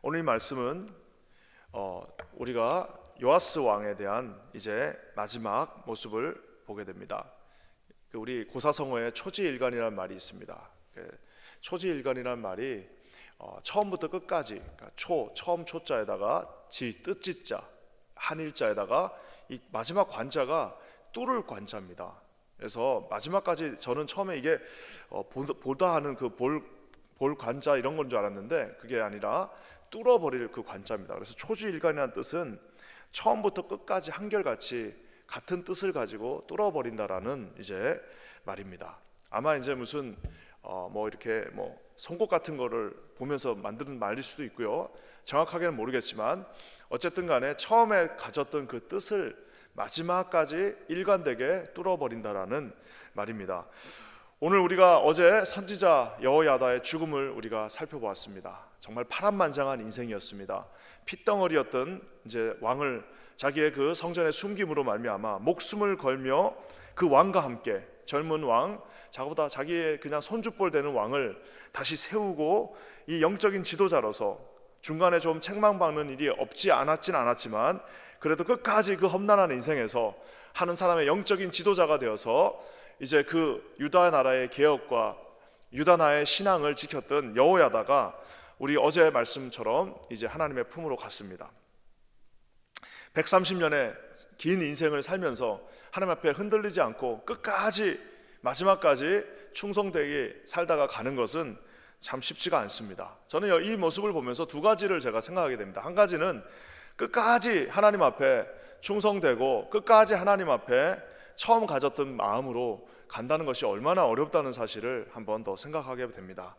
오늘 이 말씀은 우리가 요아스 왕에 대한 이제 마지막 모습을 보게 됩니다. 우리 고사성어에 초지일관이라는 말이 있습니다. 초지일관이라는 말이 처음부터 끝까지, 그러니까 처음 초자에다가 뜻지자 한일자에다가 이 마지막 관자가 뚫을 관자입니다. 그래서 마지막까지 저는 처음에 이게 보다 하는 그 볼 관자 이런 건 줄 알았는데 그게 아니라 뚫어버릴 그 관자입니다. 그래서 초지일관이라는 뜻은 처음부터 끝까지 한결같이 같은 뜻을 가지고 뚫어버린다라는 이제 말입니다. 아마 이제 무슨 이렇게 송곳 같은 거를 보면서 만드는 말일 수도 있고요. 정확하게는 모르겠지만 어쨌든 간에 처음에 가졌던 그 뜻을 마지막까지 일관되게 뚫어버린다라는 말입니다. 오늘 우리가 어제 선지자 여호야다의 죽음을 우리가 살펴보았습니다. 정말 파란만장한 인생이었습니다. 핏덩어리였던 이제 왕을 자기의 그 성전의 숨김으로 말미암아 목숨을 걸며 그 왕과 함께 젊은 왕, 자기보다 자기의 그냥 손주볼 되는 왕을 다시 세우고 이 영적인 지도자로서 중간에 좀 책망받는 일이 없지 않았진 않았지만 그래도 끝까지 그 험난한 인생에서 하는 사람의 영적인 지도자가 되어서 이제 그 유다 나라의 개혁과 유다 나라의 신앙을 지켰던 여호야다가 우리 어제 말씀처럼 이제 하나님의 품으로 갔습니다. 130년의 긴 인생을 살면서 하나님 앞에 흔들리지 않고 끝까지 마지막까지 충성되게 살다가 가는 것은 참 쉽지가 않습니다. 저는 이 모습을 보면서 두 가지를 제가 생각하게 됩니다. 한 가지는 끝까지 하나님 앞에 충성되고 끝까지 하나님 앞에 처음 가졌던 마음으로 간다는 것이 얼마나 어렵다는 사실을 한번 더 생각하게 됩니다.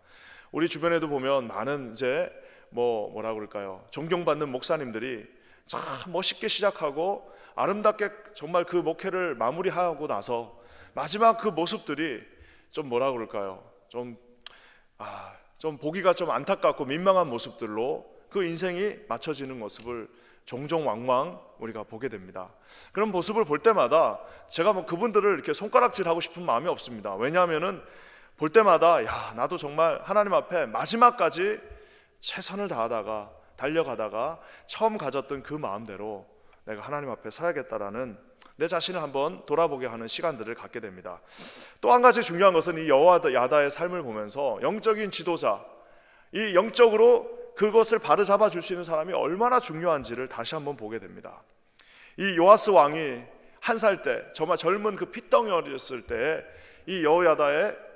우리 주변에도 보면 많은 이제 뭐라 그럴까요? 존경받는 목사님들이 참 멋있게 시작하고 아름답게 정말 그 목회를 마무리하고 나서 마지막 그 모습들이 좀 뭐라 그럴까요? 좀 보기가 좀 안타깝고 민망한 모습들로 그 인생이 맞춰지는 모습을 종종 왕왕 우리가 보게 됩니다. 그런 모습을 볼 때마다 제가 그분들을 이렇게 손가락질하고 싶은 마음이 없습니다. 왜냐하면은 볼 때마다 나도 정말 하나님 앞에 마지막까지 최선을 다하다가 달려가다가 처음 가졌던 그 마음대로 내가 하나님 앞에 서야겠다라는 내 자신을 한번 돌아보게 하는 시간들을 갖게 됩니다. 또 한 가지 중요한 것은 이 여호야다의 삶을 보면서 영적인 지도자, 이 영적으로 그것을 바로잡아 줄 수 있는 사람이 얼마나 중요한지를 다시 한번 보게 됩니다. 이 요아스 왕이 한 살 때 정말 젊은 그 핏덩이였을 때 이 여호야다의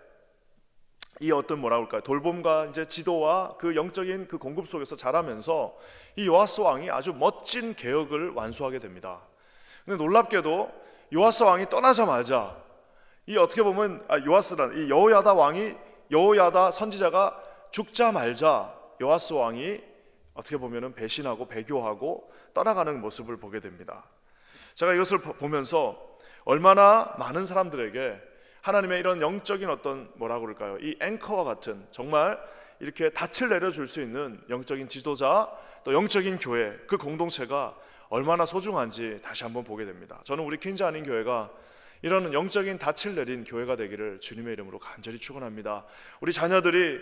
이 어떤 돌봄과 이제 지도와 그 영적인 그 공급 속에서 자라면서 이 요아스 왕이 아주 멋진 개혁을 완수하게 됩니다. 근데 놀랍게도 요아스 왕이 떠나자마자 이 어떻게 보면 이 여호야다 왕이 여호야다 선지자가 죽자마자 요아스 왕이 어떻게 보면은 배신하고 배교하고 떠나가는 모습을 보게 됩니다. 제가 이것을 보면서 얼마나 많은 사람들에게 하나님의 이런 영적인 어떤 이 앵커와 같은 정말 이렇게 닻을 내려줄 수 있는 영적인 지도자 또 영적인 교회 그 공동체가 얼마나 소중한지 다시 한번 보게 됩니다. 저는 우리 퀸즈 아닌 교회가 이런 영적인 닻을 내린 교회가 되기를 주님의 이름으로 간절히 축원합니다. 우리 자녀들이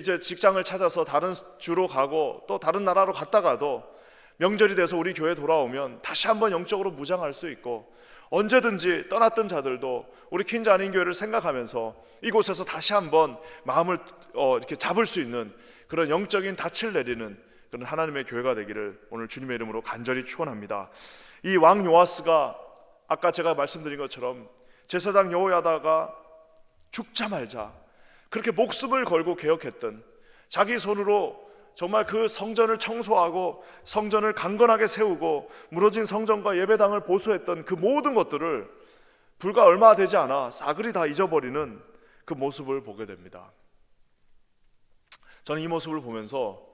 이제 직장을 찾아서 다른 주로 가고 또 다른 나라로 갔다가도 명절이 돼서 우리 교회 돌아오면 다시 한번 영적으로 무장할 수 있고 언제든지 떠났던 자들도 우리 퀸즈 아닌 교회를 생각하면서 이곳에서 다시 한번 마음을 이렇게 잡을 수 있는 그런 영적인 닻을 내리는 그런 하나님의 교회가 되기를 오늘 주님의 이름으로 간절히 축원합니다. 이 왕 요아스가 아까 제가 말씀드린 것처럼 제사장 여호야다가 죽자 말자 그렇게 목숨을 걸고 개혁했던 자기 손으로 정말 그 성전을 청소하고 성전을 강건하게 세우고 무너진 성전과 예배당을 보수했던 그 모든 것들을 불과 얼마 되지 않아 싸그리 다 잊어버리는 그 모습을 보게 됩니다. 저는 이 모습을 보면서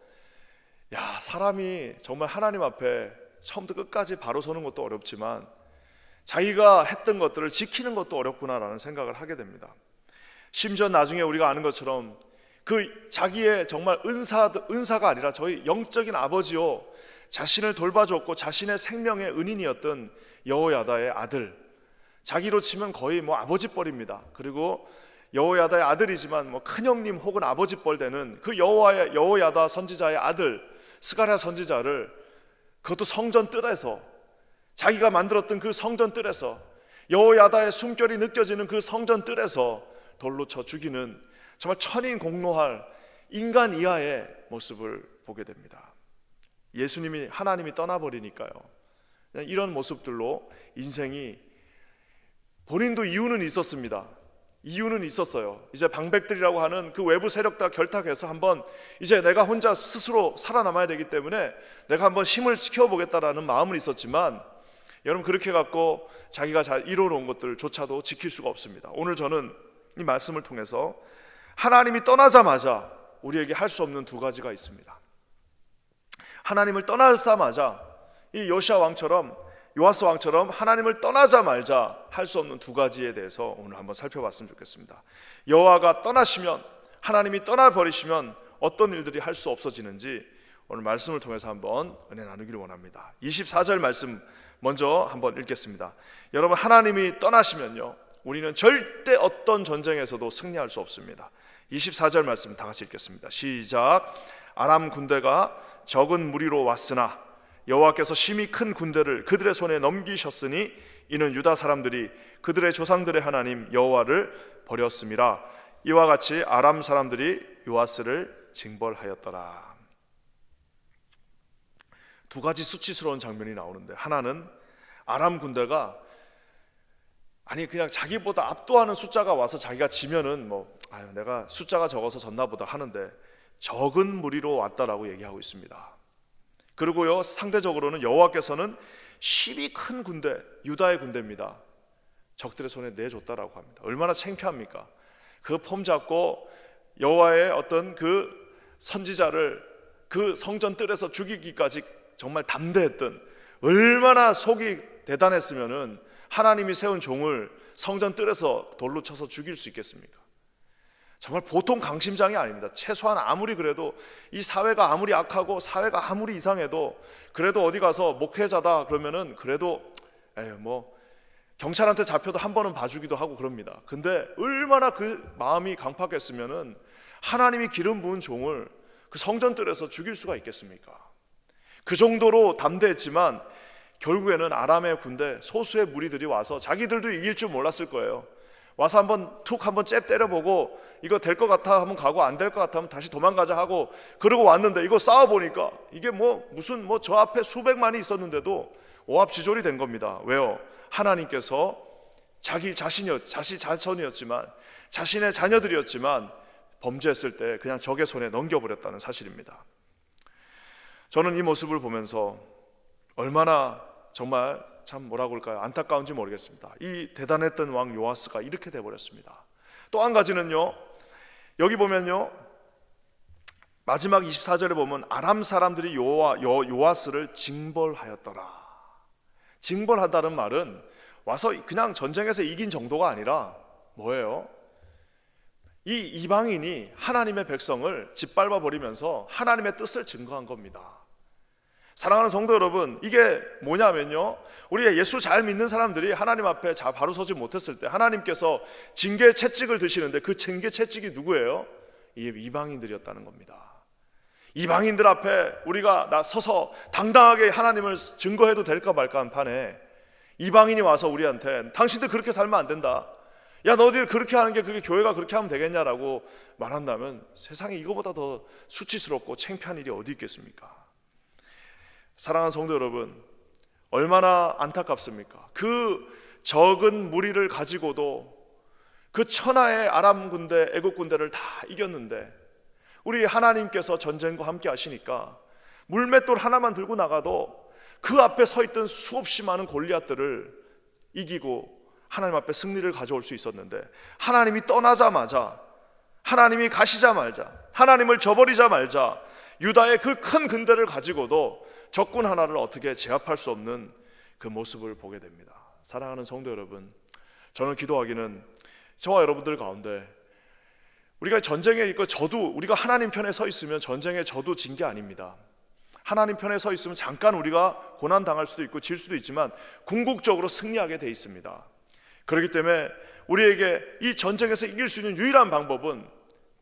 사람이 정말 하나님 앞에 처음부터 끝까지 바로 서는 것도 어렵지만 자기가 했던 것들을 지키는 것도 어렵구나라는 생각을 하게 됩니다. 심지어 나중에 우리가 아는 것처럼 그 자기의 정말 은사가 아니라 저희 영적인 아버지요 자신을 돌봐줬고 자신의 생명의 은인이었던 여호야다의 아들, 자기로 치면 거의 아버지뻘입니다. 그리고 여호야다의 아들이지만 큰형님 혹은 아버지뻘 되는 그 여호야다 선지자의 아들, 스가랴 선지자를 그것도 성전 뜰에서, 자기가 만들었던 그 성전 뜰에서, 여호야다의 숨결이 느껴지는 그 성전 뜰에서 돌로 쳐 죽이는 정말 천인공노할 인간 이하의 모습을 보게 됩니다. 예수님이, 하나님이 떠나버리니까요, 이런 모습들로 인생이, 본인도 이유는 있었습니다. 이유는 있었어요. 이제 방백들이라고 하는 그 외부 세력과 결탁해서 한번 이제 내가 혼자 스스로 살아남아야 되기 때문에 내가 한번 힘을 키워보겠다라는 마음은 있었지만, 여러분 그렇게 갖고 자기가 잘 이뤄놓은 것들조차도 지킬 수가 없습니다. 오늘 저는 이 말씀을 통해서 하나님이 떠나자마자 우리에게 할 수 없는 두 가지가 있습니다. 하나님을 떠나자마자 이 요시야 왕처럼, 요아스 왕처럼 하나님을 떠나자 말자 할 수 없는 두 가지에 대해서 오늘 한번 살펴봤으면 좋겠습니다. 여호와가 떠나시면, 하나님이 떠나버리시면 어떤 일들이 할 수 없어지는지 오늘 말씀을 통해서 한번 은혜 나누기를 원합니다. 24절 말씀 먼저 한번 읽겠습니다. 여러분, 하나님이 떠나시면요, 우리는 절대 어떤 전쟁에서도 승리할 수 없습니다. 24절 말씀 다 같이 읽겠습니다. 시작. 아람 군대가 적은 무리로 왔으나 여호와께서 심히 큰 군대를 그들의 손에 넘기셨으니 이는 유다 사람들이 그들의 조상들의 하나님 여호와를 버렸음이라. 이와 같이 아람 사람들이 요아스를 징벌하였더라. 두 가지 수치스러운 장면이 나오는데, 하나는 아람 군대가, 아니 그냥 자기보다 압도하는 숫자가 와서 자기가 지면은 내가 숫자가 적어서 졌나 보다 하는데 적은 무리로 왔다라고 얘기하고 있습니다. 그리고요, 상대적으로는 여호와께서는 심히 큰 군대, 유다의 군대입니다, 적들의 손에 내줬다라고 합니다. 얼마나 창피합니까? 그 폼 잡고 여호와의 어떤 그 선지자를 그 성전 뜰에서 죽이기까지 정말 담대했던, 얼마나 속이 대단했으면은 하나님이 세운 종을 성전 뜰에서 돌로 쳐서 죽일 수 있겠습니까? 정말 보통 강심장이 아닙니다. 최소한 아무리 그래도 이 사회가 아무리 악하고 사회가 아무리 이상해도 그래도 어디 가서 목회자다 그러면은 그래도 경찰한테 잡혀도 한 번은 봐주기도 하고 그럽니다. 근데 얼마나 그 마음이 강팍했으면은 하나님이 기름 부은 종을 그 성전뜰에서 죽일 수가 있겠습니까? 그 정도로 담대했지만 결국에는 아람의 군대, 소수의 무리들이 와서, 자기들도 이길 줄 몰랐을 거예요. 와서 한번 잽 때려보고 이거 될 것 같아 하면 가고, 안 될 것 같아 하면 다시 도망가자 하고, 그러고 왔는데 이거 싸워보니까 이게 무슨 저 앞에 수백만이 있었는데도 오합지졸이 된 겁니다. 왜요? 하나님께서 자기 자손이었지만, 자신의 자녀들이었지만 범죄했을 때 그냥 적의 손에 넘겨버렸다는 사실입니다. 저는 이 모습을 보면서 얼마나 정말 참 안타까운지 모르겠습니다. 이 대단했던 왕 요아스가 이렇게 돼버렸습니다. 또 한 가지는요, 여기 보면요, 마지막 24절에 보면 아람 사람들이 요아스를 징벌하였더라. 징벌하다는 말은 와서 그냥 전쟁에서 이긴 정도가 아니라 뭐예요? 이 이방인이 하나님의 백성을 짓밟아 버리면서 하나님의 뜻을 증거한 겁니다. 사랑하는 성도 여러분, 이게 뭐냐면요, 우리가 예수 잘 믿는 사람들이 하나님 앞에 바로 서지 못했을 때 하나님께서 징계 채찍을 드시는데, 그 징계 채찍이 누구예요? 이게 이방인들이었다는 겁니다. 이방인들 앞에 우리가 서서 당당하게 하나님을 증거해도 될까 말까 한 판에 이방인이 와서 우리한테 당신들 그렇게 살면 안 된다, 야 너희들 그렇게 하는 게 그게 교회가 그렇게 하면 되겠냐라고 말한다면 세상에 이거보다 더 수치스럽고 창피한 일이 어디 있겠습니까? 사랑하는 성도 여러분, 얼마나 안타깝습니까? 그 적은 무리를 가지고도 그 천하의 아람 군대, 애국 군대를 다 이겼는데, 우리 하나님께서 전쟁과 함께 하시니까 물맷돌 하나만 들고 나가도 그 앞에 서 있던 수없이 많은 골리앗들을 이기고 하나님 앞에 승리를 가져올 수 있었는데, 하나님이 떠나자마자, 하나님이 가시자마자, 하나님을 저버리자 말자 유다의 그 큰 군대를 가지고도 적군 하나를 어떻게 제압할 수 없는 그 모습을 보게 됩니다. 사랑하는 성도 여러분, 저는 기도하기는 저와 여러분들 가운데 우리가 전쟁에 있고 우리가 하나님 편에 서 있으면 전쟁에 져도 진 게 아닙니다. 하나님 편에 서 있으면 잠깐 우리가 고난 당할 수도 있고 질 수도 있지만 궁극적으로 승리하게 돼 있습니다. 그렇기 때문에 우리에게 이 전쟁에서 이길 수 있는 유일한 방법은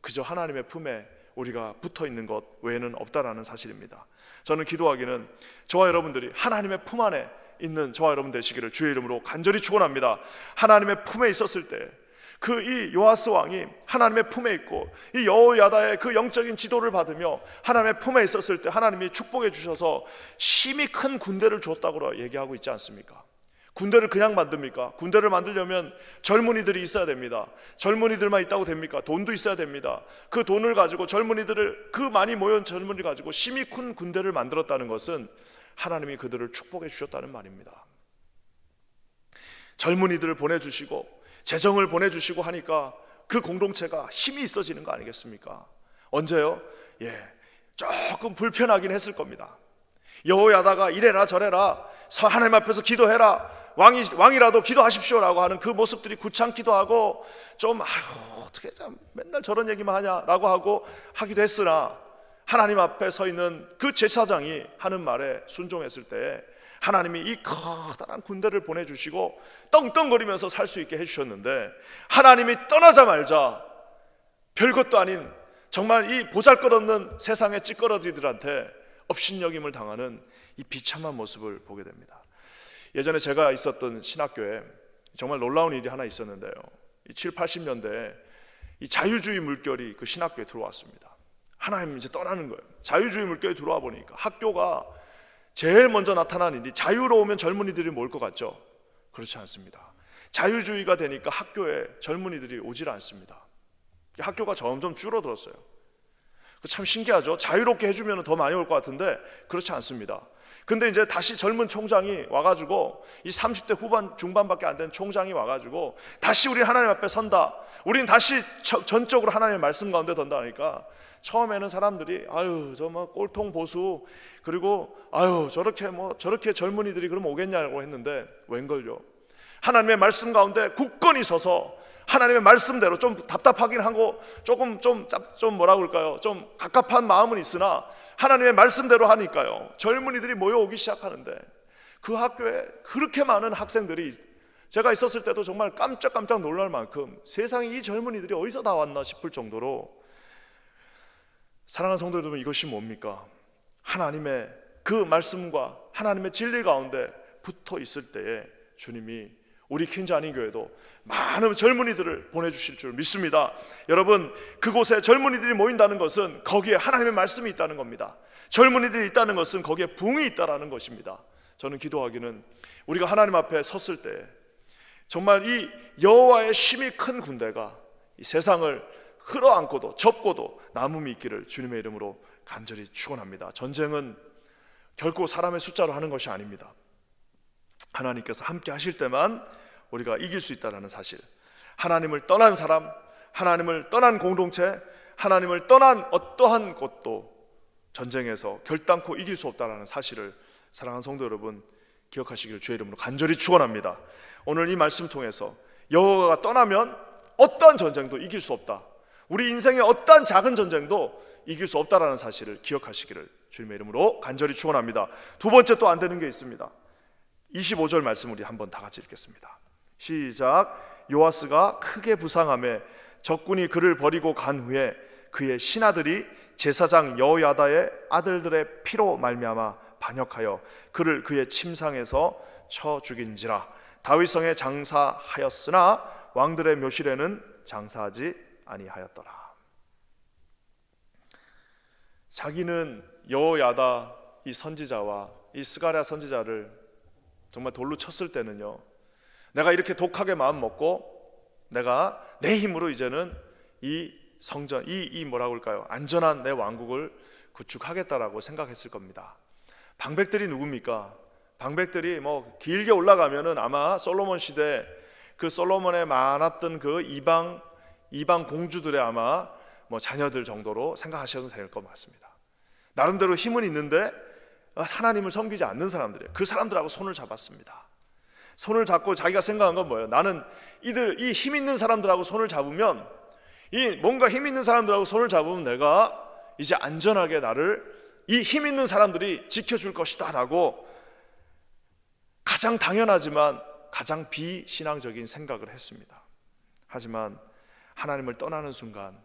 그저 하나님의 품에 우리가 붙어 있는 것 외에는 없다라는 사실입니다. 저는 기도하기는 저와 여러분들이 하나님의 품 안에 있는 저와 여러분 되시기를 주의 이름으로 간절히 축원합니다. 하나님의 품에 있었을 때 그 이 요아스 왕이 하나님의 품에 있고 이 여호야다의 그 영적인 지도를 받으며 하나님의 품에 있었을 때 하나님이 축복해 주셔서 심히 큰 군대를 줬다고 얘기하고 있지 않습니까? 군대를 그냥 만듭니까? 군대를 만들려면 젊은이들이 있어야 됩니다. 젊은이들만 있다고 됩니까? 돈도 있어야 됩니다. 그 돈을 가지고 젊은이들을, 그 많이 모인 젊은이를 가지고 심히 큰 군대를 만들었다는 것은 하나님이 그들을 축복해 주셨다는 말입니다. 젊은이들을 보내주시고 재정을 보내주시고 하니까 그 공동체가 힘이 있어지는 거 아니겠습니까? 언제요? 조금 불편하긴 했을 겁니다. 여호야다가 이래라 저래라 하나님 앞에서 기도해라, 왕이라도 기도하십시오라고 하는 그 모습들이 구창기도 하고 좀 어떻게 맨날 저런 얘기만 하냐라고 하고 하기도 했으나 하나님 앞에 서 있는 그 제사장이 하는 말에 순종했을 때 하나님이 이 커다란 군대를 보내주시고 떵떵거리면서 살 수 있게 해주셨는데, 하나님이 떠나자마자 별것도 아닌 정말 이 보잘것없는 세상의 찌꺼러지들한테 업신여김을 당하는 이 비참한 모습을 보게 됩니다. 예전에 제가 있었던 신학교에 정말 놀라운 일이 하나 있었는데요, 이 7, 80년대에 이 자유주의 물결이 그 신학교에 들어왔습니다. 하나님 이제 떠나는 거예요. 자유주의 물결이 들어와 보니까 학교가 제일 먼저 나타난 일이, 자유로우면 젊은이들이 모일 것 같죠? 그렇지 않습니다. 자유주의가 되니까 학교에 젊은이들이 오질 않습니다. 학교가 점점 줄어들었어요. 참 신기하죠? 자유롭게 해주면 더 많이 올 것 같은데 그렇지 않습니다. 근데 이제 다시 젊은 총장이 와가지고, 이 30대 후반 중반밖에 안 된 총장이 와가지고 다시 우리 하나님 앞에 선다, 우린 다시 전적으로 하나님의 말씀 가운데 던다니까 처음에는 사람들이 저 뭐 꼴통 보수, 그리고 저렇게 젊은이들이 그럼 오겠냐고 했는데 웬걸요? 하나님의 말씀 가운데 굳건히 서서 하나님의 말씀대로, 좀 답답하긴 하고 조금 좀 뭐라고 할까요? 좀 갑갑한 마음은 있으나 하나님의 말씀대로 하니까요, 젊은이들이 모여오기 시작하는데 그 학교에 그렇게 많은 학생들이, 제가 있었을 때도 정말 깜짝깜짝 놀랄 만큼 세상에 이 젊은이들이 어디서 다 왔나 싶을 정도로, 사랑하는 성도 여러분, 이것이 뭡니까? 하나님의 그 말씀과 하나님의 진리 가운데 붙어 있을 때에 주님이 우리 퀸즈 안인교회도 많은 젊은이들을 보내주실 줄 믿습니다. 여러분, 그곳에 젊은이들이 모인다는 것은 거기에 하나님의 말씀이 있다는 겁니다. 젊은이들이 있다는 것은 거기에 부흥이 있다는 것입니다. 저는 기도하기는 우리가 하나님 앞에 섰을 때 정말 이 여호와의 심히 큰 군대가 이 세상을 흘러안고도 접고도 남음이 있기를 주님의 이름으로 간절히 축원합니다. 전쟁은 결코 사람의 숫자로 하는 것이 아닙니다. 하나님께서 함께 하실 때만 우리가 이길 수 있다는 사실, 하나님을 떠난 사람, 하나님을 떠난 공동체, 하나님을 떠난 어떠한 것도 전쟁에서 결단코 이길 수 없다는 사실을 사랑하는 성도 여러분 기억하시기를 주의 이름으로 간절히 축원합니다. 오늘 이 말씀 통해서 여호와가 떠나면 어떠한 전쟁도 이길 수 없다, 우리 인생의 어떠한 작은 전쟁도 이길 수 없다는 사실을 기억하시기를 주님의 이름으로 간절히 축원합니다. 두 번째 또 안 되는 게 있습니다. 25절 말씀 우리 한번 다 같이 읽겠습니다. 시작. 요아스가 크게 부상하며 적군이 그를 버리고 간 후에 그의 신하들이 제사장 여호야다의 아들들의 피로 말미암아 반역하여 그를 그의 침상에서 쳐 죽인지라. 다윗성에 장사하였으나 왕들의 묘실에는 장사하지 아니하였더라. 자기는 여호야다 이 선지자와 이 스가랴 선지자를 정말 돌로 쳤을 때는요, 내가 이렇게 독하게 마음 먹고 내가 내 힘으로 이제는 이 성전, 이 뭐라고 할까요? 안전한 내 왕국을 구축하겠다라고 생각했을 겁니다. 방백들이 누굽니까? 방백들이 뭐 길게 올라가면은 아마 솔로몬 시대 그 솔로몬에 많았던 그 이방 공주들의 아마 뭐 자녀들 정도로 생각하셔도 될 것 같습니다. 나름대로 힘은 있는데 하나님을 섬기지 않는 사람들이에요. 그 사람들하고 손을 잡았습니다. 손을 잡고 자기가 생각한 건 뭐예요? 나는 이 힘 있는 사람들하고 손을 잡으면, 이 뭔가 힘 있는 사람들하고 손을 잡으면 내가 이제 안전하게 나를 이 힘 있는 사람들이 지켜줄 것이다 라고 가장 당연하지만 가장 비신앙적인 생각을 했습니다. 하지만 하나님을 떠나는 순간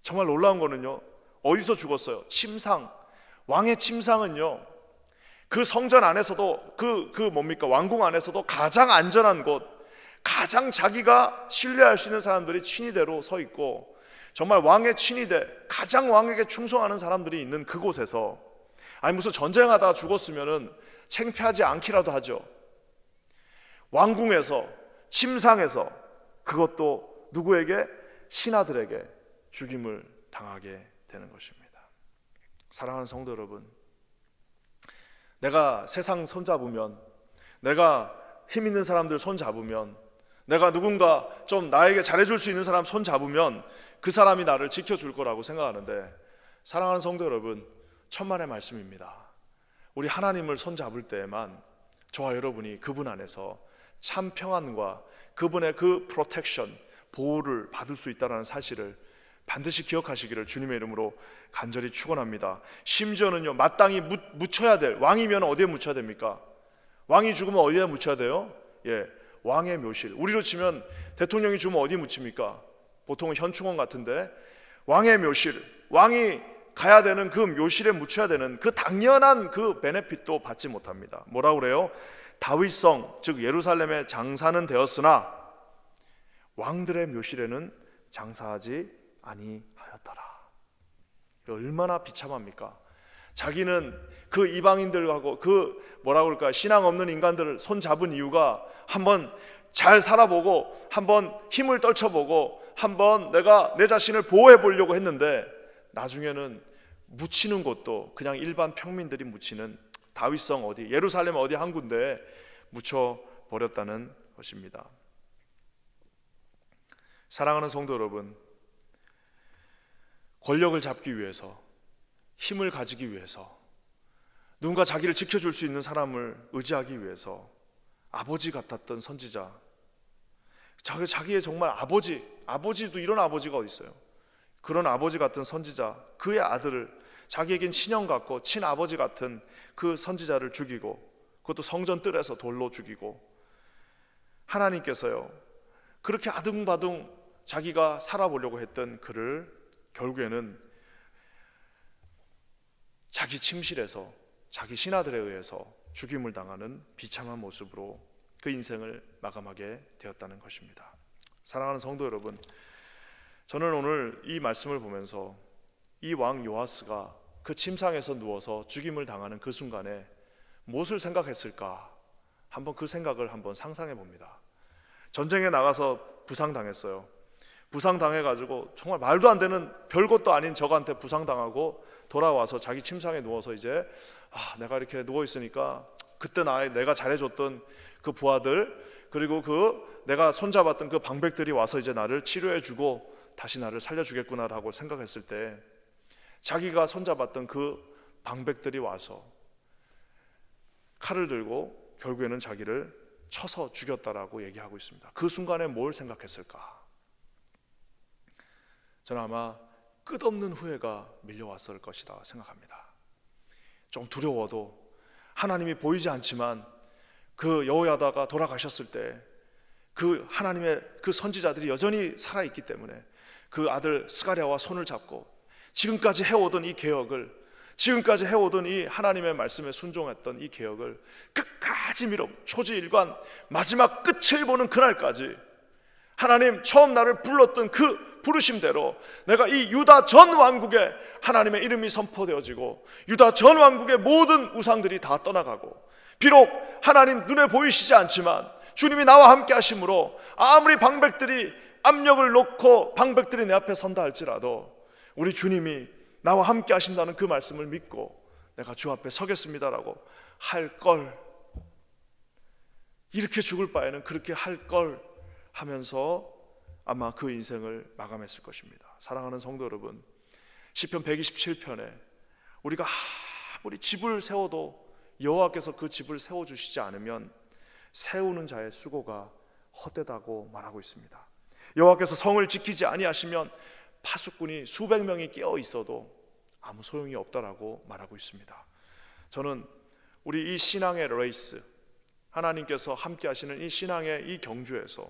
정말 놀라운 거는요, 어디서 죽었어요? 침상. 왕의 침상은요, 그 성전 안에서도 뭡니까? 왕궁 안에서도 가장 안전한 곳, 가장 자기가 신뢰할 수 있는 사람들이 친위대로 서 있고, 정말 왕의 친위대, 가장 왕에게 충성하는 사람들이 있는 그곳에서, 아니 무슨 전쟁하다가 죽었으면은 창피하지 않기라도 하죠. 왕궁에서, 침상에서, 그것도 누구에게? 신하들에게 죽임을 당하게 되는 것입니다. 사랑하는 성도 여러분, 내가 세상 손잡으면, 내가 힘 있는 사람들 손잡으면, 내가 누군가 좀 나에게 잘해줄 수 있는 사람 손잡으면 그 사람이 나를 지켜줄 거라고 생각하는데, 사랑하는 성도 여러분, 천만의 말씀입니다. 우리 하나님을 손잡을 때에만 저와 여러분이 그분 안에서 참 평안과 그분의 그 프로텍션, 보호를 받을 수 있다는 사실을 반드시 기억하시기를 주님의 이름으로 간절히 축원합니다. 심지어는요, 마땅히 묻혀야 될, 왕이면 어디에 묻혀야 됩니까? 왕이 죽으면 어디에 묻혀야 돼요? 예, 왕의 묘실. 우리로 치면 대통령이 죽으면 어디 묻힙니까? 보통은 현충원 같은데, 왕의 묘실, 왕이 가야 되는 그 묘실에 묻혀야 되는 그 당연한 그 베네핏도 받지 못합니다. 뭐라고 그래요? 다윗성, 즉 예루살렘에 장사는 되었으나 왕들의 묘실에는 장사하지 아니하였더라. 얼마나 비참합니까? 자기는 그 이방인들하고 그 뭐라고 그럴까, 신앙 없는 인간들을 손잡은 이유가 한번 잘 살아보고, 한번 힘을 떨쳐보고, 한번 내가 내 자신을 보호해 보려고 했는데, 나중에는 묻히는 곳도 그냥 일반 평민들이 묻히는 다윗성 어디, 예루살렘 어디 한 군데에 묻혀 버렸다는 것입니다. 사랑하는 성도 여러분, 권력을 잡기 위해서, 힘을 가지기 위해서, 누군가 자기를 지켜줄 수 있는 사람을 의지하기 위해서 아버지 같았던 선지자, 자기의 정말 아버지도 이런 아버지가 어디 있어요? 그런 아버지 같은 선지자, 그의 아들을, 자기에겐 친형 같고 친아버지 같은 그 선지자를 죽이고, 그것도 성전 뜰에서 돌로 죽이고, 하나님께서요, 그렇게 아둥바둥 자기가 살아보려고 했던 그를 결국에는 자기 침실에서, 자기 신하들에 의해서 죽임을 당하는 비참한 모습으로 그 인생을 마감하게 되었다는 것입니다. 사랑하는 성도 여러분, 저는 오늘 이 말씀을 보면서 이 왕 요아스가 그 침상에서 누워서 죽임을 당하는 그 순간에 무엇을 생각했을까, 한번 그 생각을 한번 상상해 봅니다. 전쟁에 나가서 부상당했어요. 부상당해가지고 정말 말도 안 되는 별것도 아닌 적한테 부상당하고 돌아와서 자기 침상에 누워서 이제 내가 이렇게 누워있으니까 그때 내가 잘해줬던 그 부하들, 그리고 그 내가 손잡았던 그 방백들이 와서 이제 나를 치료해주고 다시 나를 살려주겠구나라고 생각했을 때, 자기가 손잡았던 그 방백들이 와서 칼을 들고 결국에는 자기를 쳐서 죽였다라고 얘기하고 있습니다. 그 순간에 뭘 생각했을까? 저는 아마 끝없는 후회가 밀려왔을 것이다 생각합니다. 좀 두려워도, 하나님이 보이지 않지만 그 여호야다가 돌아가셨을 때 그 하나님의 그 선지자들이 여전히 살아있기 때문에 그 아들 스가랴와 손을 잡고 지금까지 해오던 이 개혁을, 지금까지 해오던 이 하나님의 말씀에 순종했던 이 개혁을 끝까지 초지일관 마지막 끝을 보는 그날까지 하나님 처음 나를 불렀던 그 부르심대로 내가 이 유다 전 왕국에 하나님의 이름이 선포되어지고, 유다 전 왕국의 모든 우상들이 다 떠나가고, 비록 하나님 눈에 보이시지 않지만 주님이 나와 함께 하심으로 아무리 방백들이 압력을 놓고 방백들이 내 앞에 선다 할지라도 우리 주님이 나와 함께 하신다는 그 말씀을 믿고 내가 주 앞에 서겠습니다라고 할 걸, 이렇게 죽을 바에는 그렇게 할 걸 하면서 아마 그 인생을 마감했을 것입니다. 사랑하는 성도 여러분, 시편 127편에 우리가 아무리 집을 세워도 여호와께서 그 집을 세워주시지 않으면 세우는 자의 수고가 헛되다고 말하고 있습니다. 여호와께서 성을 지키지 아니하시면 파수꾼이 수백 명이 깨어 있어도 아무 소용이 없다라고 말하고 있습니다. 저는 우리 이 신앙의 레이스, 하나님께서 함께 하시는 이 신앙의 이 경주에서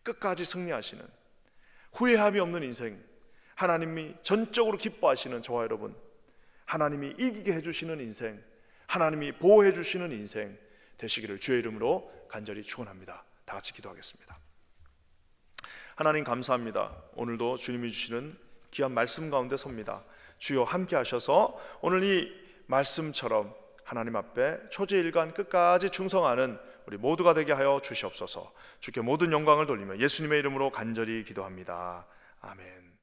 끝까지 승리하시는, 후회함이 없는 인생, 하나님이 전적으로 기뻐하시는 저와 여러분, 하나님이 이기게 해주시는 인생, 하나님이 보호해 주시는 인생 되시기를 주의 이름으로 간절히 축원합니다. 다 같이 기도하겠습니다. 하나님 감사합니다. 오늘도 주님이 주시는 귀한 말씀 가운데 섭니다. 주여 함께 하셔서 오늘 이 말씀처럼 하나님 앞에 초제일관 끝까지 충성하는 우리 모두가 되게 하여 주시옵소서. 주께 모든 영광을 돌리며 예수님의 이름으로 간절히 기도합니다. 아멘.